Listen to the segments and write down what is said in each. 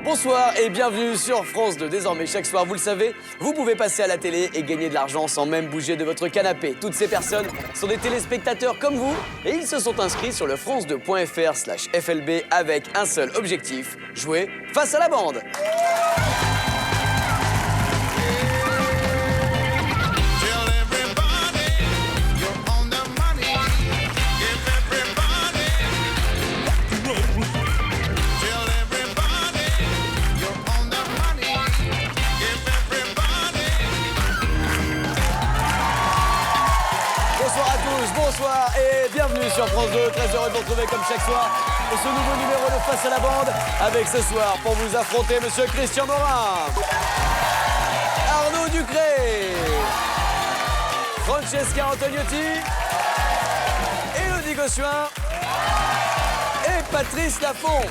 Bonsoir et bienvenue sur France 2. Désormais, chaque soir, vous le savez, vous pouvez passer à la télé et gagner de l'argent sans même bouger de votre canapé. Toutes ces personnes sont des téléspectateurs comme vous et ils se sont inscrits sur le france2.fr/FLB avec un seul objectif, jouer face à la bande. Bonsoir et bienvenue sur France 2. Très heureux de vous retrouver comme chaque soir pour ce nouveau numéro de Face à la bande. Avec ce soir, pour vous affronter, Monsieur Christian Morin, Arnaud Ducré, Francesca Antoniotti, Élodie Gossuin et Patrice Laffont.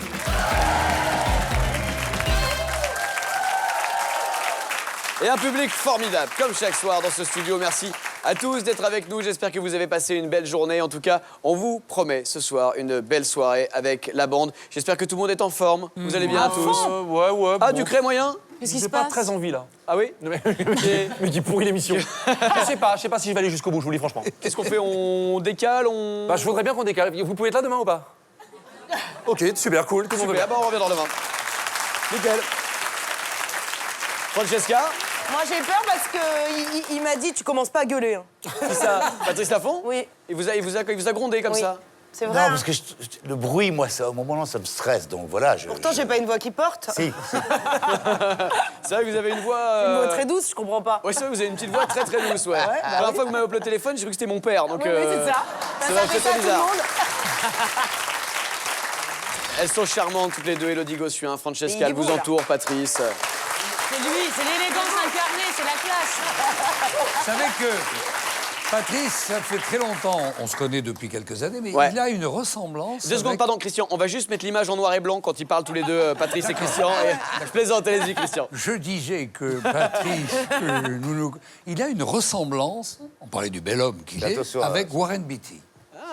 Et un public formidable, comme chaque soir dans ce studio. Merci à tous d'être avec nous. J'espère que vous avez passé une belle journée. En tout cas, on vous promet ce soir une belle soirée avec la bande. J'espère que tout le monde est en forme. Vous allez bien tous? Ouais. Ah, bon. Ducré moyen? Qu'est-ce qui se J'ai pas passe? très envie là. Ah oui? Mais qui pourrit l'émission. Je sais pas si je vais aller jusqu'au bout, je vous le dis franchement. Qu'est-ce qu'on fait? On décale? Bah, je voudrais bien qu'on décale. Vous pouvez être là demain ou pas? Ok, super, cool. Tout le monde Super, bah on revient dans demain. Nickel. Francesca? Moi j'ai peur parce que il m'a dit tu commences pas à gueuler. Hein. Qui ça? Patrice Laffont? Oui. Il vous a grondé comme Oui. ça? C'est vrai. Non, hein. parce que le bruit, moi, ça, au moment-là, ça me stresse. Donc voilà. Pourtant j'ai pas une voix qui porte. Si. C'est vrai que vous avez une voix... Une voix très douce, je comprends pas. Ouais, c'est vrai que vous avez une petite voix très très douce, ouais. bah La dernière oui. fois que vous m'avez appelé au téléphone, j'ai cru que c'était mon père, donc... Oui, c'est ça. ça Ça m'a fait fait ça à très tout le bizarre. monde. Elles sont charmantes toutes les deux, Élodie Gossuin, Francesca, Il est elle vous beau, là. entoure, Patrice. C'est lui, c'est l'élégance incarnée, c'est la classe. Vous savez que Patrice, ça fait très longtemps, on se connaît depuis quelques années, mais Ouais. il a une ressemblance. 2 secondes, avec- pardon, Christian, on va juste mettre l'image en noir et blanc quand ils parlent tous les deux, Patrice et Christian. Et... Je plaisante, allez-y, Christian. Je disais que Patrice, il a une ressemblance, on parlait du bel homme qu'il est, Attention, avec Warren Beatty.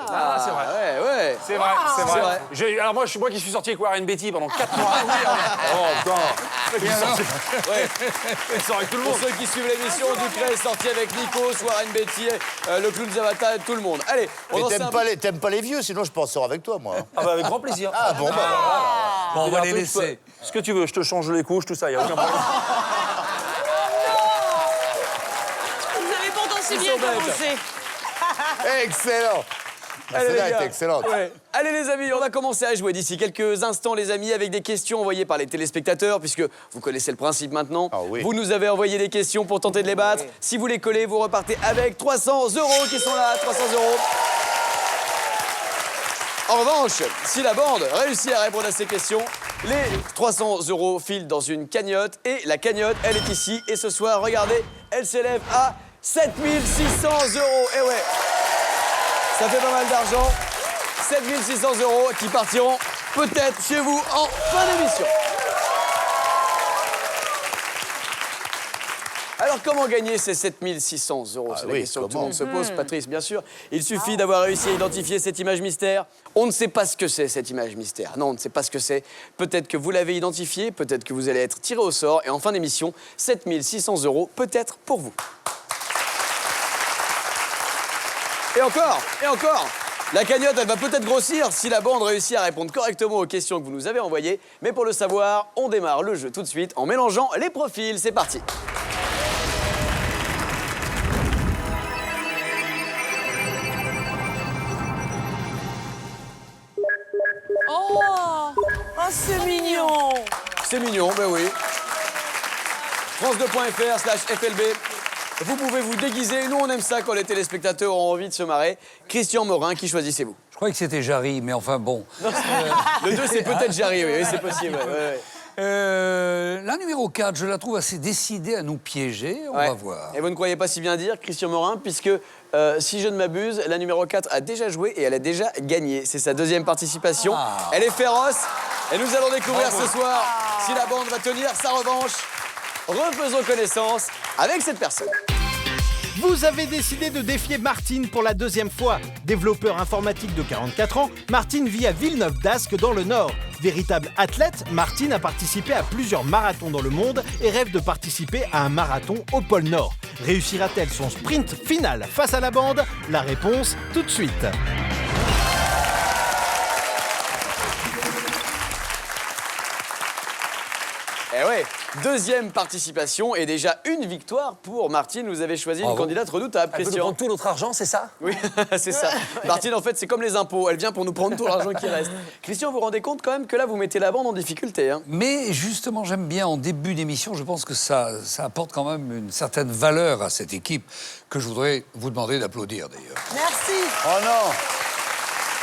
Ah, c'est vrai. Ouais. C'est vrai, c'est C'est vrai. vrai. Alors moi qui suis sorti avec Warren Beatty pendant 4 mois. Oh putain. Et alors Il sort avec tout le monde. Pour ceux qui suivent l'émission, Ducré est sorti avec Nikos, Warren Beatty, le clown Zavata, tout le monde. Allez, on Mais lance t'aimes pas les vieux, sinon je peux en sortir avec toi, moi. Ah bah avec grand plaisir. Ah bon, bah. Bon, on va Un les truc, laisser. Ce que tu veux, je te change les couches, tout ça, y a aucun problème. Vous avez pourtant si bien sont bêtes. commencé. Excellent. Allez, Celle-là les gars. est excellente. Ouais. Allez les amis, on va commencer à jouer d'ici quelques instants les amis avec des questions envoyées par les téléspectateurs puisque vous connaissez le principe maintenant. Ah oui. Vous nous avez envoyé des questions pour tenter de les battre. Si vous les collez, vous repartez avec 300 € qui sont là, 300 €. En revanche, si la bande réussit à répondre à ces questions, les 300 € filent dans une cagnotte et la cagnotte, elle est ici et ce soir, regardez, elle s'élève à 7 600 €. Et ouais. Ça fait pas mal d'argent. 7 600 € qui partiront peut-être chez vous en fin d'émission. Alors, comment gagner ces 7 600 €? C'est la oui, question que tout le comment monde se pose, Patrice, bien sûr. Il suffit d'avoir réussi à identifier cette image mystère. On ne sait pas ce que c'est, cette image mystère. Non, on ne sait pas ce que c'est. Peut-être que vous l'avez identifié, peut-être que vous allez être tiré au sort. Et en fin d'émission, 7 600 € peut-être pour vous. Et encore, la cagnotte, elle va peut-être grossir si la bande réussit à répondre correctement aux questions que vous nous avez envoyées. Mais pour le savoir, on démarre le jeu tout de suite en mélangeant les profils. C'est parti. Oh, Oh c'est mignon. C'est mignon, ben oui. France2.fr/FLB. Vous pouvez vous déguiser. Nous, on aime ça quand les téléspectateurs ont envie de se marrer. Christian Morin, qui choisissez-vous? Je croyais que c'était Jarry, mais enfin bon. Le 2, c'est peut-être Jarry, oui, c'est possible. Ouais. La numéro 4, je la trouve assez décidée à nous piéger. On Ouais. va voir. Et vous ne croyez pas si bien dire, Christian Morin, puisque, si je ne m'abuse, la numéro 4 a déjà joué et elle a déjà gagné. C'est sa 2e participation. Ah. Elle est féroce. Et nous allons découvrir ce soir si la bande va tenir sa revanche. Refaisons connaissance avec cette personne. Vous avez décidé de défier Martine pour la 2e fois. Développeur informatique de 44 ans, Martine vit à Villeneuve-d'Ascq dans le Nord. Véritable athlète, Martine a participé à plusieurs marathons dans le monde et rêve de participer à un marathon au pôle Nord. Réussira-t-elle son sprint final face à la bande? La réponse tout de suite. Eh ouais, deuxième participation et déjà une victoire pour Martine. Vous avez choisi une Bravo. candidate redoutable, Elle veut nous Christian. prendre tout notre argent, c'est ça? Oui, c'est ça. Martine, en fait, c'est comme les impôts. Elle vient pour nous prendre tout l'argent qui reste. Christian, vous vous rendez compte quand même que là, vous mettez la bande en difficulté, hein? Mais justement, j'aime bien en début d'émission, je pense que ça apporte quand même une certaine valeur à cette équipe que je voudrais vous demander d'applaudir d'ailleurs. Merci. Oh non.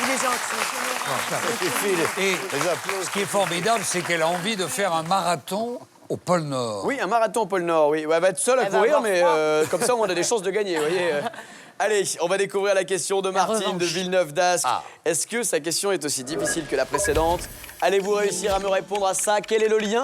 Il est gentil. Et ce qui est formidable, c'est qu'elle a envie de faire un marathon au pôle Nord. Oui, un marathon au pôle Nord, oui. Elle va être seule à Elle va courir, avoir mais froid. comme ça, on a des chances de gagner, vous voyez. Allez, on va découvrir la question de Martine de Villeneuve d'Ascq. Est-ce que sa question est aussi difficile que la précédente? Allez-vous réussir à me répondre à ça? Quel est le lien,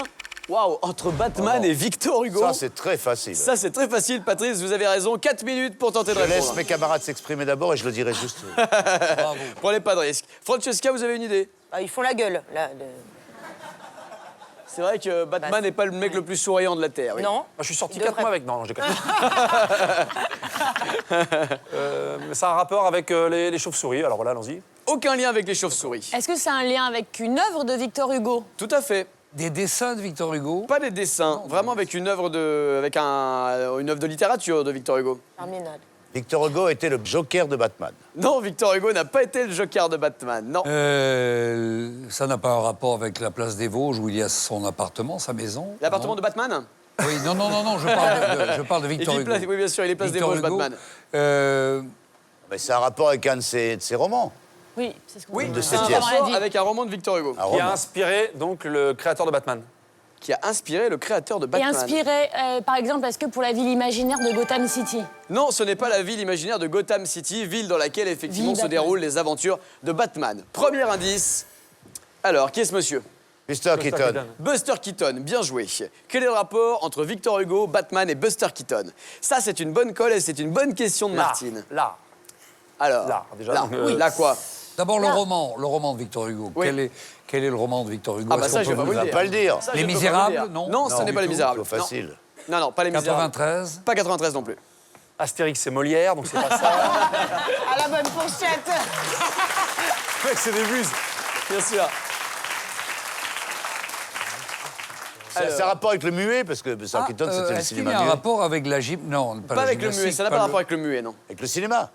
waouh, entre Batman et Victor Hugo? Ça, c'est très facile. Ça, c'est très facile, Patrice, vous avez raison. 4 minutes pour tenter de Je répondre. laisse mes camarades s'exprimer d'abord et je le dirai juste. Bravo. Prenez pas de risque. Francesca, vous avez une idée? Ah, ils font la gueule, là. C'est vrai que Batman n'est pas le mec le plus souriant de la Terre. Oui. Non. Moi, je suis sorti Il 4 devrait- mois avec. Non, j'ai 4 mois. Ça a un rapport avec les chauves-souris. Alors voilà, allons-y. Aucun lien avec les chauves-souris. Est-ce que c'est un lien avec une œuvre de Victor Hugo? Tout à fait. Des dessins de Victor Hugo. Pas des dessins, vraiment avec une œuvre de littérature de Victor Hugo. Terminal. Victor Hugo était le Joker de Batman. Non, Victor Hugo n'a pas été le Joker de Batman, non. Ça n'a pas un rapport avec la place des Vosges où il y a son appartement, sa maison. L'appartement non de Batman? Oui, non, je parle de Victor Hugo. Oui, bien sûr, il est place des Victor Vosges, Hugo, Batman. Mais c'est un rapport avec un de ses romans. Oui, c'est ce qu'on Oui, de c'est un septième. rapport avec un roman de Victor Hugo, Un Qui a roman. inspiré donc le créateur de Batman. qui a inspiré le créateur de Et Batman. inspiré, par exemple, est-ce que pour la ville imaginaire de Gotham City? Non, ce n'est pas la ville imaginaire de Gotham City, ville dans laquelle effectivement Ville se Batman. déroulent les aventures de Batman. Premier indice. Alors, qui est ce monsieur? Buster Keaton. Buster Keaton, bien joué. Quel est le rapport entre Victor Hugo, Batman et Buster Keaton? Ça, c'est une bonne colle et c'est une bonne question de Martine. Là. Alors, Là, déjà, là, donc, oui, là quoi? D'abord, le roman de Victor Hugo. Oui. Quel est le roman de Victor Hugo? Ah bah Est-ce ça, qu'on je peut vais pas vous On le va dire. pas le dire. Ça, Les je peux pas vous Misérables, le dire. non Non, ce Non, n'est pas du Les tout. Misérables. Trop facile. Non, non, pas Les Misérables. 93. Pas 93 non plus. Astérix, c'est Molière, donc c'est pas ça. À la bonne fourchette. Mec, c'est des buses. Bien sûr. Ça a rapport avec le muet, parce que Buster Keaton, c'était le Est-ce qu'il y cinéma a un muet. rapport avec la gym? Non, Pas avec le muet, ça n'a pas rapport avec le muet, non. Avec le cinéma.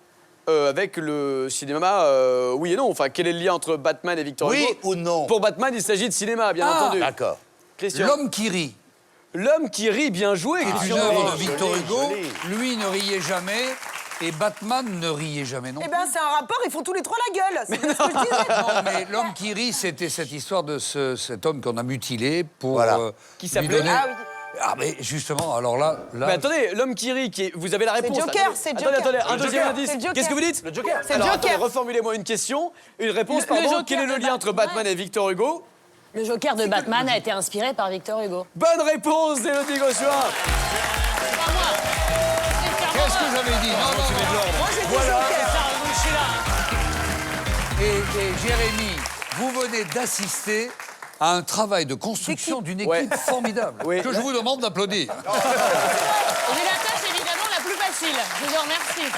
Avec le cinéma, oui et non. Enfin, quel est le lien entre Batman et Victor Oui Hugo? ou non? Pour Batman, il s'agit de cinéma, bien Ah, entendu. D'accord. Christian. L'homme qui rit. L'homme qui rit, bien joué, Est une Christian. œuvre de joli, Victor Hugo. joli. Lui ne riait jamais et Batman ne riait jamais non Eh plus. ben, c'est un rapport, ils font tous les trois la gueule. C'est ce que je disais. Non, mais l'homme qui rit, c'était cette histoire de cet homme qu'on a mutilé pour Voilà. Qui lui s'appelait- donner... Ah oui. Ah, mais justement, alors là... Mais attendez, l'homme qui rit, vous avez la réponse. Joker, Attendez, c'est attendez, Joker. attendez, un C'est deuxième Joker, indice. c'est Joker. Qu'est-ce que vous dites? Le Joker. C'est Alors, Joker. attendez, reformulez-moi une question. Une réponse, Le pardon. Joker Quel est le de lien entre Batman et Victor Hugo? Le Joker de Batman a été inspiré par Victor Hugo. Bonne réponse d'Élodie Gossuin. Qu'est-ce que j'avais dit? Non, non, non. Moi, j'ai dit Voilà. Joker. Et Jérémy, vous venez d'assister à un travail de construction d'une équipe Ouais. formidable Oui. que je vous demande d'applaudir. J'ai la tâche évidemment la plus facile. Je vous en remercie.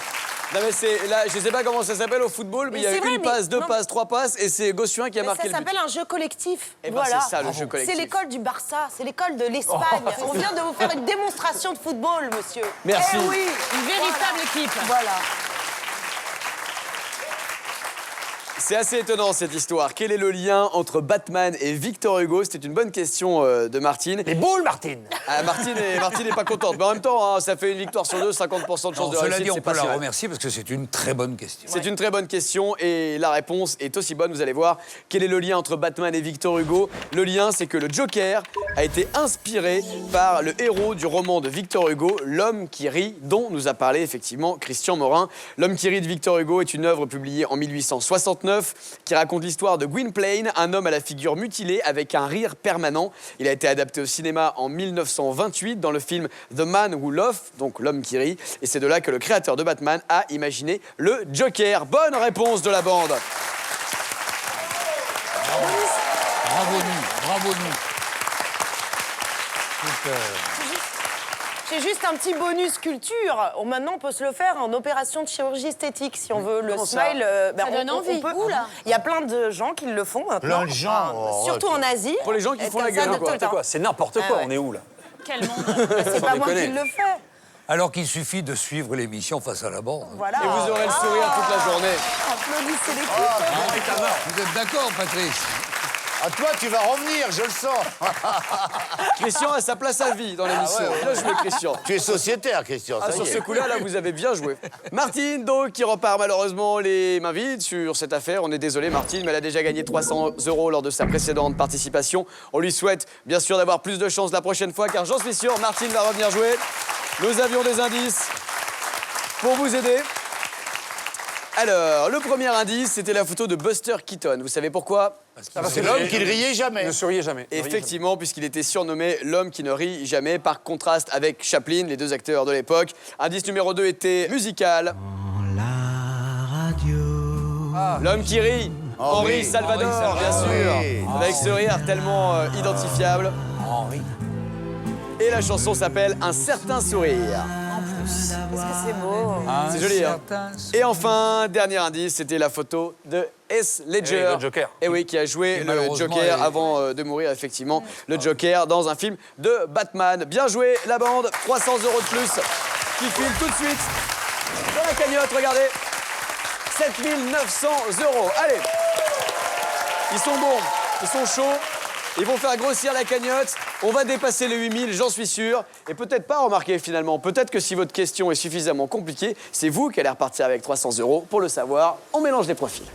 Non mais c'est là, je sais pas comment ça s'appelle au football, mais il y a c'est eu vrai, une mais passe, deux non. passes, trois passes, et c'est Gossuin qui a Mais marqué ça le but. s'appelle un jeu collectif. Eh ben, voilà. c'est ça, le jeu collectif. C'est l'école du Barça, c'est l'école de l'Espagne. On vient de vous faire une démonstration de football, monsieur. Merci. Eh oui. Une véritable équipe. Voilà. C'est assez étonnant cette histoire. Quel est le lien entre Batman et Victor Hugo? C'était une bonne question de Martine. Les boules, Martine. Ah, Martine n'est pas contente. Mais en même temps, hein, ça fait une victoire sur deux, 50% de chance Non, de cela réussite. dit, on c'est peut pas si la mal. remercier parce que c'est une très bonne question. C'est une très bonne question et la réponse est aussi bonne, vous allez voir. Quel est le lien entre Batman et Victor Hugo? Le lien, c'est que le Joker a été inspiré par le héros du roman de Victor Hugo, L'homme qui rit, dont nous a parlé effectivement Christian Morin. L'homme qui rit de Victor Hugo est une œuvre publiée en 1869 qui raconte l'histoire de Gwynplaine, un homme à la figure mutilée avec un rire permanent. Il a été adapté au cinéma en 1928 dans le film The Man Who Loved, donc L'homme qui rit. Et c'est de là que le créateur de Batman a imaginé le Joker. Bonne réponse de la bande. Bravo nous, bravo nous. Super. J'ai juste un petit bonus culture. Maintenant, on peut se le faire en opération de chirurgie esthétique, si on veut. Le Comment ça smile, Ça donne envie. Ouh là. Il y a plein de gens qui le font maintenant. Plein de gens, oh, surtout en Asie. Pour les gens qui Être font la comme ça gueule, de quoi. tout le temps. Quoi, c'est n'importe quoi, Ah ouais. on est où là? Quel monde. C'est pas moi qui déconner. le fais. Alors qu'il suffit de suivre l'émission Face à la bande. Voilà. Et vous aurez le sourire toute la journée. Applaudissez l'équipe. Vous êtes d'accord, Patrice? Ah, toi, tu vas revenir, je le sens. Christian a sa place à vie dans l'émission. Bien joué, Christian. Tu es sociétaire, Christian, Ah, ça sur y ce est. coup-là, là, vous avez bien joué. Martine, donc, qui repart malheureusement les mains vides sur cette affaire. On est désolé, Martine, mais elle a déjà gagné 300 € lors de sa précédente participation. On lui souhaite, bien sûr, d'avoir plus de chance la prochaine fois, car j'en suis sûr, Martine va revenir jouer. Nous avions des indices pour vous aider. Alors, le premier indice, c'était la photo de Buster Keaton. Vous savez pourquoi? C'est l'homme qui ne riait jamais. Ne souriez jamais. Effectivement, puisqu'il était surnommé l'homme qui ne rit jamais, par contraste avec Chaplin, les deux acteurs de l'époque. Indice numéro 2 était musical. L'homme qui rit, Henri Salvador, Henri bien Salvador. sûr, avec ce rire tellement identifiable. Henri. Et la chanson s'appelle Un certain sourire. Qu'est-ce que c'est beau. C'est joli, hein. Et enfin, dernier indice, c'était la photo de Heath Ledger. le Joker. Et oui, qui a joué le malheureusement Joker est- avant de mourir, effectivement. Le Joker dans un film de Batman. Bien joué, la bande. 300 € de plus qui file tout de suite dans la cagnotte. Regardez. 7 900 €. Allez. Ils sont bons, ils sont chauds. Ils vont faire grossir la cagnotte. On va dépasser les 8000, j'en suis sûr. Et peut-être pas, remarquez finalement. Peut-être que si votre question est suffisamment compliquée, c'est vous qui allez repartir avec 300 €. Pour le savoir, on mélange les profils.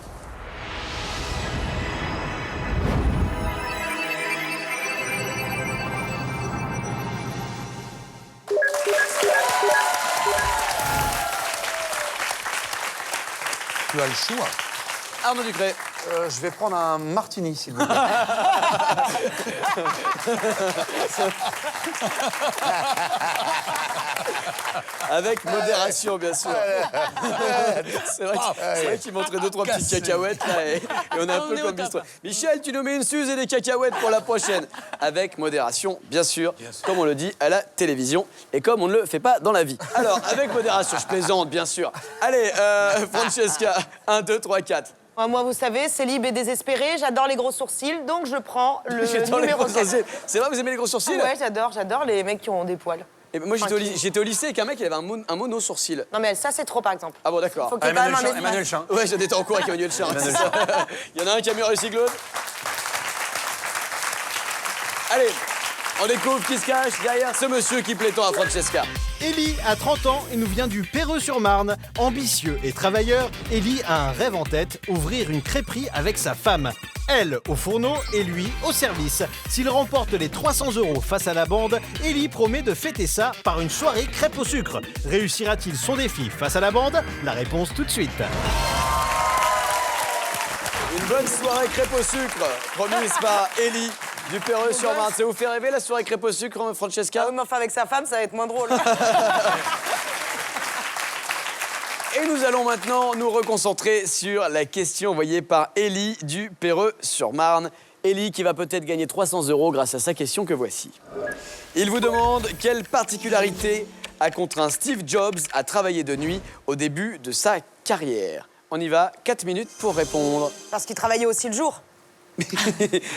Tu as le choix. Arnaud Ducré. Je vais prendre un martini, s'il vous plaît. Avec modération, bien sûr. C'est vrai qu'il montrait 2-3 petites cacahuètes, là, et on est un peu comme Bistrot. Michel, tu nous mets une suze et des cacahuètes pour la prochaine. Avec modération, bien sûr, comme on le dit à la télévision, et comme on ne le fait pas dans la vie. Alors, avec modération, je plaisante, bien sûr. Allez, Francesca, 1, 2, 3, 4. Moi, vous savez, célib et désespéré, j'adore les gros sourcils, donc je prends le J'adore les numéro gros 4. sourcils. C'est vrai, vous aimez les gros sourcils? Ouais, j'adore les mecs qui ont des poils. Et moi, j'étais au lycée avec un mec qui avait un mono-sourcil. Non, mais ça, c'est trop, par exemple. Ah bon, d'accord. Faut qu'il y ait quand même un espace. Emmanuel Chin. Ouais, j'étais en cours avec Emmanuel Chin. c'est ça. Il y en a un qui a mieux réussi que l'autre. Allez, on découvre qui se cache derrière ce monsieur qui plaît tant à Francesca. Élie a 30 ans et nous vient du Perreux-sur-Marne. Ambitieux et travailleur, Élie a un rêve en tête, ouvrir une crêperie avec sa femme. Elle au fourneau et lui au service. S'il remporte les 300 € face à la bande, Élie promet de fêter ça par une soirée crêpe au sucre. Réussira-t-il son défi face à la bande? La réponse tout de suite. Une bonne soirée crêpe au sucre, promise par Élie du Perreux-sur-Marne. Ça vous fait rêver la soirée crêpe au sucre, Francesca? Ah oui, mais enfin, avec sa femme, ça va être moins drôle. Et nous allons maintenant nous reconcentrer sur la question envoyée par Élie du Perreux-sur-Marne. Élie qui va peut-être gagner 300 € grâce à sa question que voici. Il vous demande quelle particularité a contraint Steve Jobs à travailler de nuit au début de sa carrière. On y va, 4 minutes pour répondre. Parce qu'il travaillait aussi le jour.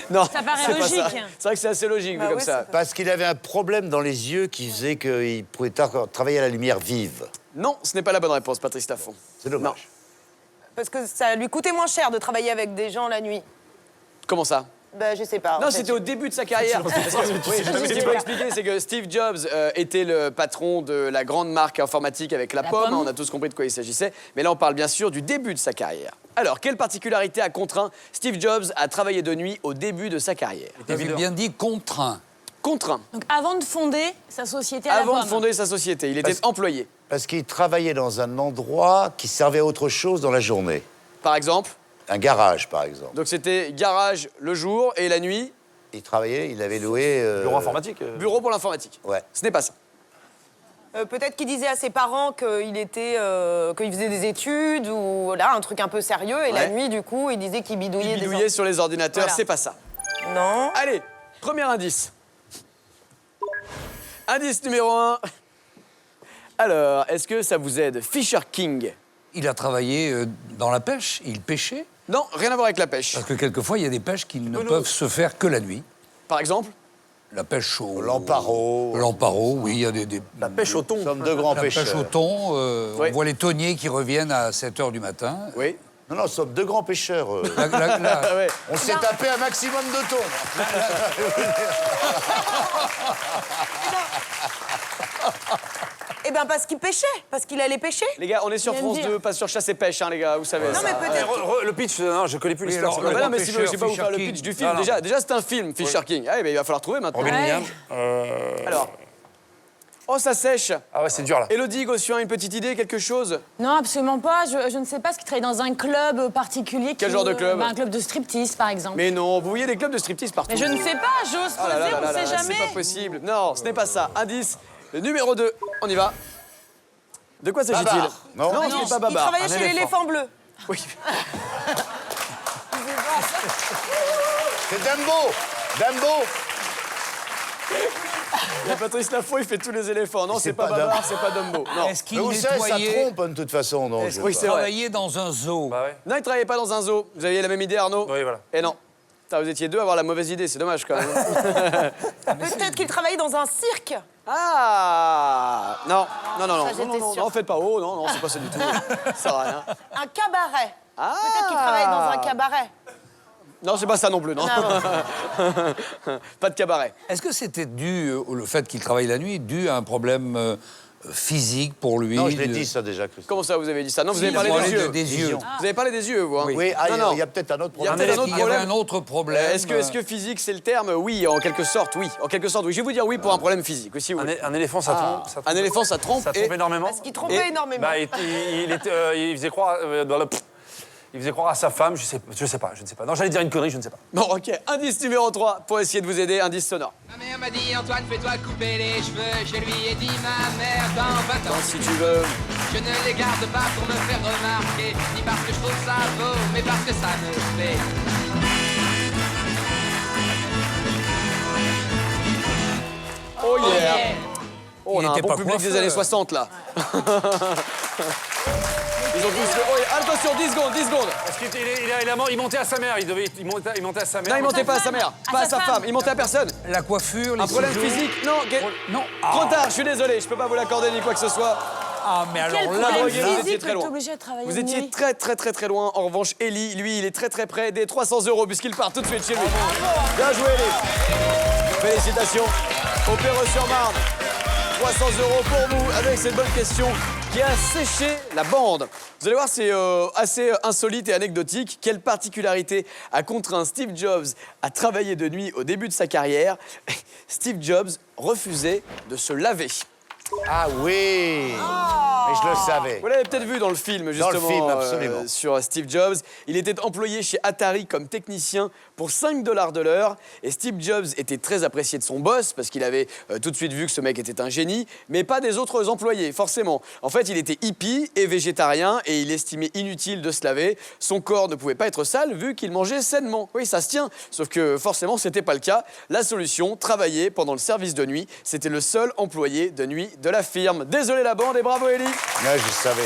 Non, Ça paraît c'est pas ça. logique. C'est vrai que c'est assez logique, Bah vu comme oui, ça. Parce qu'il avait un problème dans les yeux qui faisait qu'il pouvait travailler à la lumière vive. Non, ce n'est pas la bonne réponse, Patrice Taffon. C'est dommage. Parce que ça lui coûtait moins cher de travailler avec des gens la nuit. Comment ça? Bah, je sais pas. en Non, fait. c'était au début de sa carrière. Parce que, oui, ce qu'il faut expliquer, c'est que Steve Jobs était le patron de la grande marque informatique avec la pomme. pomme. On a tous compris de quoi il s'agissait. Mais là, on parle bien sûr du début de sa carrière. Alors, quelle particularité a contraint Steve Jobs à travailler de nuit au début de sa carrière? Vous avez bien dit contraint. Contraint. Donc avant de fonder sa société à la Avant de pomme. fonder sa société, il était employé. Parce qu'il travaillait dans un endroit qui servait à autre chose dans la journée. Par exemple. Un garage, par exemple. Donc, c'était garage le jour et la nuit, Il travaillait, il avait loué... Bureau informatique. bureau pour l'informatique. Ouais. Ce n'est pas ça. Peut-être qu'il disait à ses parents qu'il faisait des études ou voilà, un truc un peu sérieux. Et la Ouais. nuit, du coup, il disait qu'il bidouillait Il bidouillait sur les ordinateurs, Voilà. c'est pas ça. Non. Allez, premier indice. Indice numéro 1. Alors, est-ce que ça vous aide? Fisher King. Il a travaillé dans la pêche, il pêchait. Non, rien à voir avec la pêche. Parce que quelquefois, il y a des pêches qui ne peuvent se faire que la nuit. Par exemple? La pêche au... L'amparo. L'amparo, oui, il y a des... La pêche au thon. Nous sommes deux grands La pêche pêcheurs. au thon, Oui. on voit les thoniers qui reviennent à 7 h du matin. Oui. Non, nous sommes deux grands pêcheurs. Ah ouais. On s'est tapé un maximum de thon. Eh ben parce qu'il pêchait, parce qu'il allait pêcher. Les gars, on est sur Il aime France dire. 2, pas sur Chasse et Pêche, hein, les gars, vous savez. Non ça. mais peut-être. Le pitch, non, je connais plus l'histoire. alors, c'est Ah quoi bah le non, mais si vous, je vais pas vous Fisher faire le King. pitch du film. Non, non. Déjà c'est un film, Fisher King. Ah, mais il va falloir trouver maintenant. Robin Ouais. Williams. Alors. Oh, ça sèche. Ah ouais, c'est dur là. Élodie Gossuin, une petite idée, quelque chose? Non, absolument pas. Je ne sais pas ce qu'il travaille dans un club particulier. Quel genre de club? Un club de striptease, par exemple. Mais non, vous voyez des clubs de striptease partout. Mais je ne sais pas, j'ose Oh là là poser, là on ne là sait là, jamais. c'est pas possible. Non, ce n'est pas ça. Indice numéro 2, on y va. De quoi s'agit-il? Babar. Non. Non, ce n'est pas Il Babar. travaillait chez l'éléphant bleu. Oui. C'est Dumbo. Dumbo. Il y a Patrice Lafont, il fait tous les éléphants. Non, c'est pas pas Babar, c'est pas Dumbo. Non. Est-ce qu'il Mais vous savez, ça nettoyait... trompe hein, de toute façon. Donc, Est-ce je- Oui, qu'il c'est vrai. travaillait dans un zoo? Bah ouais. Non, il travaillait pas dans un zoo. Vous aviez la même idée, Arnaud? Oui, voilà. Et non. Putain, vous étiez deux à avoir la mauvaise idée, c'est dommage quand même. Peut-être qu'il travaillait dans un cirque. Ah non, non, non, non, Ça, non, j'étais non, sûre. non, faites pas. Oh non, non, c'est pas ça du tout. Ça sert à rien. Un cabaret. Ah. Peut-être qu'il travaille dans un cabaret. Non, c'est pas ça non plus, non. Pas de cabaret. Est-ce que c'était dû, le fait qu'il travaille la nuit, dû à un problème physique pour lui? Non, je l'ai dit ça déjà, Christophe. Comment ça, vous avez dit ça? Non, vous Si, avez il a parlé des parlé yeux. des yeux. Vous avez parlé des yeux, vous. Hein? Oui, ah, Non, non. il y a peut-être un autre Il y a problème. peut-être un autre Il y avait problème. un autre problème. Est-ce que physique, c'est le terme? Oui, en quelque sorte, oui. En quelque sorte, oui. Je vais vous dire oui pour un problème physique aussi. Oui. Un éléphant, ça trompe. Ça Un trompe. éléphant, ça trompe. Ça trompe énormément. Parce qu'il trompait Et- énormément. Bah, il faisait croire il faisait croire à sa femme, je sais pas. Non, j'allais dire une connerie, je ne sais pas. Bon, ok. Indice numéro 3 pour essayer de vous aider. Indice sonore. Ma mère m'a dit Antoine, fais-toi couper les cheveux. Je lui ai dit ma mère dans 20 ans. Si tu veux. Je ne les garde pas pour me faire remarquer, ni parce que je trouve ça beau, mais parce que ça me plaît. Oh yeah. Oh, on Il a un était bon pas public des coiffeur. années 60 là. Ils ont tous fait. Oh, yeah. Attention, 10 secondes, 10 secondes. Parce qu'il montait à sa mère, il montait à sa mère. Non, il montait pas à sa mère, À pas à sa sa femme, il montait à personne. La coiffure, les Un problème ciseaux. physique, non. Non. Trop tard, je suis désolé, je peux pas vous l'accorder ni quoi que ce soit. Ah, mais alors Quel là, problème voyez, vous étiez physique très que loin. t'es obligé de travailler Vous de étiez nuit. très loin. En revanche, Ellie, lui, il est très près des 300 € puisqu'il part tout de suite chez lui. Bien joué, Ellie. Félicitations. Au Perreux-sur-Marne. 300 € pour vous avec cette bonne question qui a séché la bande. Vous allez voir, c'est assez insolite et anecdotique. Quelle particularité a contraint Steve Jobs à travailler de nuit au début de sa carrière? Steve Jobs refusait de se laver. Ah oui. Mais je le savais. Vous l'avez peut-être vu dans le film, justement, le film, absolument. sur Steve Jobs. Il était employé chez Atari comme technicien pour 5 $ de l'heure. Et Steve Jobs était très apprécié de son boss parce qu'il avait tout de suite vu que ce mec était un génie, mais pas des autres employés, forcément. En fait, il était hippie et végétarien et il estimait inutile de se laver. Son corps ne pouvait pas être sale vu qu'il mangeait sainement. Oui, ça se tient. Sauf que forcément, c'était pas le cas. La solution, travailler pendant le service de nuit. C'était le seul employé de nuit de la firme. Désolé la bande et bravo Ellie. Ouais, je savais.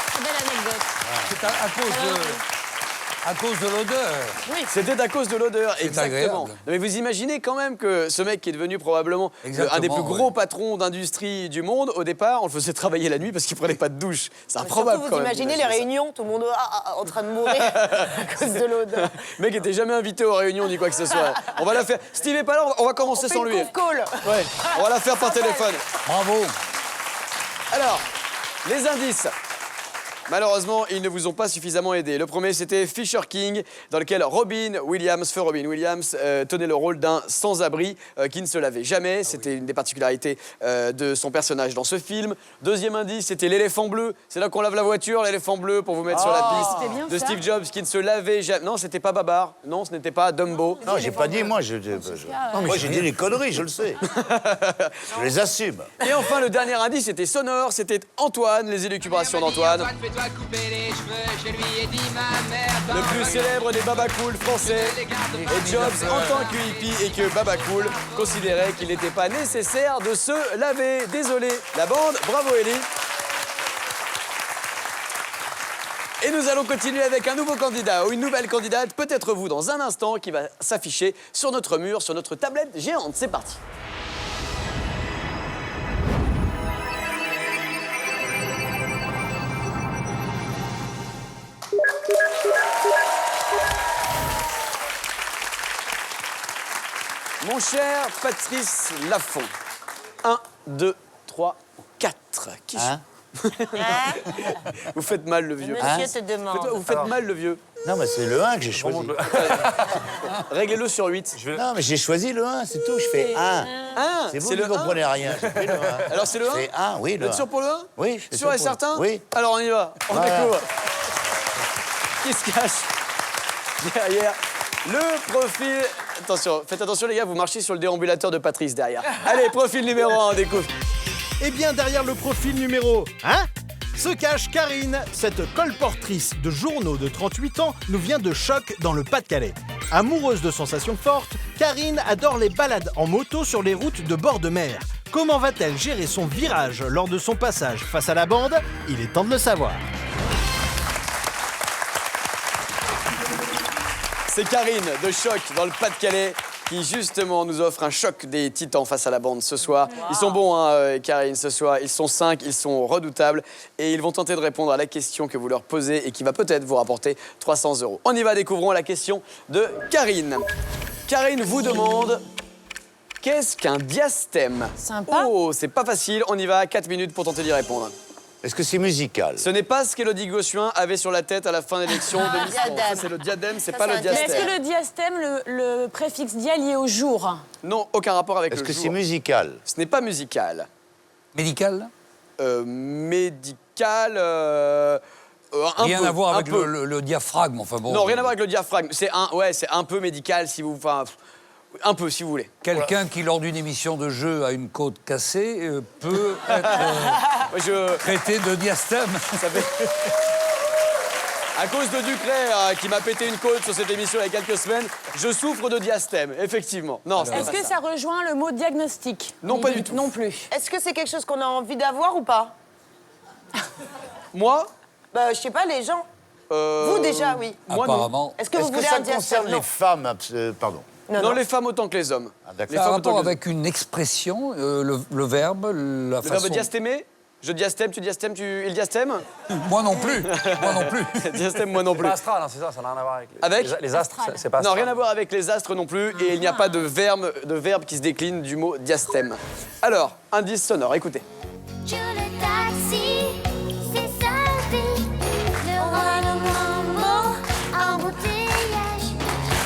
Très belle anecdote. c'est à cause de l'odeur. C'était à cause de l'odeur, exactement. agréable. Non, mais vous imaginez quand même que ce mec qui est devenu probablement un des Exactement, plus gros ouais. patrons d'industrie du monde, au départ, on le faisait travailler la nuit parce qu'il prenait pas de douche. C'est Surtout, improbable vous quand même. imaginez les d'imaginer ça. réunions, tout le monde en train de mourir à cause de l'odeur. Le mec était jamais invité aux réunions ni quoi que ce soit. On va la faire. Steve est pas là, on va commencer On fait sans une lui. conf call. Ouais, on va la faire par téléphone. Bravo. Alors, les indices. Malheureusement, ils ne vous ont pas suffisamment aidé. Le premier, c'était Fisher King, dans lequel Robin Williams tenait le rôle d'un sans-abri qui ne se lavait jamais. C'était une des particularités de son personnage dans ce film. Deuxième indice, c'était l'éléphant bleu. C'est là qu'on lave la voiture, l'éléphant bleu, pour vous mettre sur la C'était piste bien de ça. Steve Jobs qui ne se lavait jamais. Non, c'était pas Babar. Non, ce n'était pas Dumbo. Non, j'ai pas dit, moi, moi, j'ai dit des conneries, je le sais. Je les assume. Et enfin, le dernier indice, c'était sonore. C'était Antoine, les élucubrations d'Antoine. Antoine, fais-toi pas couper les cheveux, je lui ai dit ma mère. Le plus célèbre des Babacool français. Et Jobs, en tant que hippie et que Babacool, considérait qu'il n'était pas nécessaire de se laver. Désolé, la bande, bravo Ellie. Et nous allons continuer avec un nouveau candidat ou une nouvelle candidate, peut-être vous dans un instant, qui va s'afficher sur notre mur, sur notre tablette géante. C'est parti. Mon cher Patrice Laffont, 1, 2, 3, 4. Qui Hein? Vous faites mal le vieux. Monsieur te demande. Vous faites mal le vieux. Non, mais c'est le 1 que j'ai choisi. Réglez-le sur 8. Non, mais j'ai choisi le 1, c'est tout. Je fais 1. 1, C'est vous qui ne comprenez rien. J'ai fait le 1. Alors c'est le 1 C'est 1, oui, Vous le 1. êtes sûr pour le 1 Oui, je suis Sûr et pour- certain Oui. Alors on y va, on Voilà. découvre. Qui se cache derrière le profil... Attention, faites attention les gars, vous marchez sur le déambulateur de Patrice derrière. Allez, profil numéro 1, on découvre. Eh bien, derrière le profil numéro 1, se cache Karine. Cette colportrice de journaux de 38 ans nous vient de Choc dans le Pas-de-Calais. Amoureuse de sensations fortes, Karine adore les balades en moto sur les routes de bord de mer. Comment va-t-elle gérer son virage lors de son passage face à la bande? Il est temps de le savoir. C'est Karine de Choc dans le Pas-de-Calais qui justement nous offre un choc des titans face à la bande ce soir. Ils sont bons, hein, Karine, ce soir. Ils sont 5, ils sont redoutables et ils vont tenter de répondre à la question que vous leur posez et qui va peut-être vous rapporter 300 €. On y va, découvrons la question de Karine. Karine vous demande... Qu'est-ce qu'un diastème? Sympa. Oh, c'est pas facile. On y va, 4 minutes pour tenter d'y répondre. Est-ce que c'est musical? Ce n'est pas ce qu'Élodie Gossuin avait sur la tête à la fin de l'élection de Miss France. diadème. Ça, c'est le diadème, c'est Ça, pas c'est le un Mais est-ce que diastème. le diastème, le préfixe dia lié au jour? Non, aucun rapport avec Est-ce le que jour. c'est musical? Ce n'est pas musical. Médical? Médical. Un Rien peu, à voir un avec peu. le diaphragme, enfin bon. Non, rien à voir avec le diaphragme. C'est un peu médical si vous. Enfin, un peu si vous voulez. Quelqu'un qui, lors d'une émission de jeu, a une côte cassée, peut être Moi, traité de diastème. ça fait- À cause de Ducret, qui m'a pété une côte sur cette émission il y a quelques semaines, je souffre de diastème, effectivement. Non, c'est Est-ce pas que ça rejoint le mot diagnostic? Non, pas du tout. Non plus. Est-ce que c'est quelque chose qu'on a envie d'avoir ou pas? Moi Bah, je sais pas, les gens. Vous déjà, oui. Moi, non. Apparemment. Est-ce que vous Est-ce que voulez ça un diastème? concerne les femmes? Pardon. Non, les femmes autant que les hommes. Ah, d'accord. Les Ça a femmes un autant rapport que les avec une expression, le verbe, la Le façon... verbe diastémer? Je diastème, tu diastèmes, il diastème? Moi non plus, moi non plus. Diastème, moi non C'est plus. pas astral, hein, c'est ça, ça n'a rien à voir avec Avec les astres. C'est pas Non, astral. rien à voir avec les astres non plus, et il n'y a pas de verbe qui se décline du mot diastème. Alors, indice sonore, écoutez. Joe le taxi, c'est sa vie. Le roi de Mambo, embouteillage.